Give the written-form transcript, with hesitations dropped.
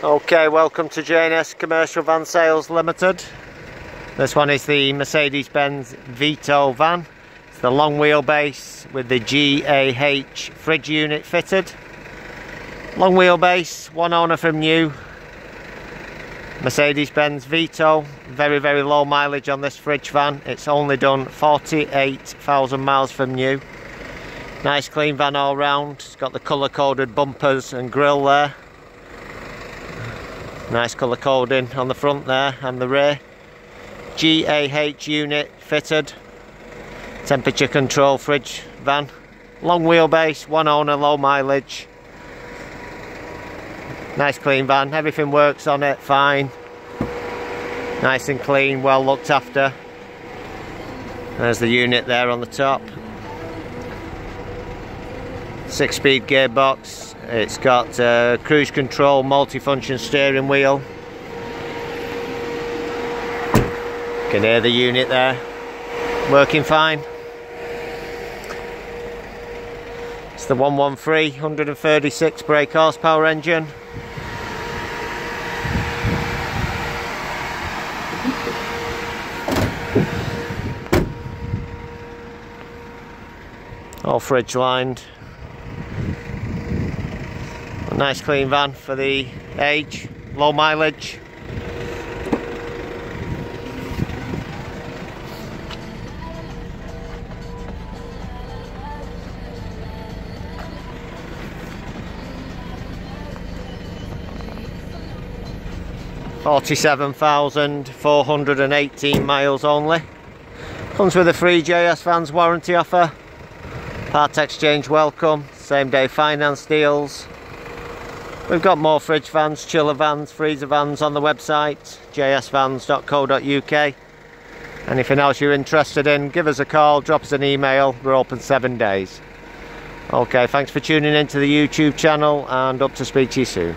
Okay, welcome to J&S Commercial Van Sales Limited. This one is the Mercedes-Benz Vito van. It's the long wheelbase with the GAH fridge unit fitted. Long wheelbase, one owner from new. Mercedes-Benz Vito. Very, very low mileage on this fridge van. It's only done 48,000 miles from new. Nice clean van all round. It's got the colour-coded bumpers and grille there. Nice colour coding on the front there and the rear. GAH unit fitted. Temperature control fridge van. Long wheelbase, one owner, low mileage. Nice clean van, everything works on it fine. Nice and clean, well looked after. There's the unit there on the top. 6-speed gearbox. It's got cruise control, multi-function steering wheel. You can hear the unit there, working fine. It's the 113, 136 brake horsepower engine. All fridge lined. A nice clean van for the age, low mileage. $47,418 miles only. Comes with a free JS Vans warranty offer. Part exchange welcome, same day finance deals. We've got more fridge vans, chiller vans, freezer vans on the website, jsvans.co.uk. Anything else you're interested in, give us a call, drop us an email, we're open 7 days. Okay, thanks for tuning into the YouTube channel and hope to speak to you soon.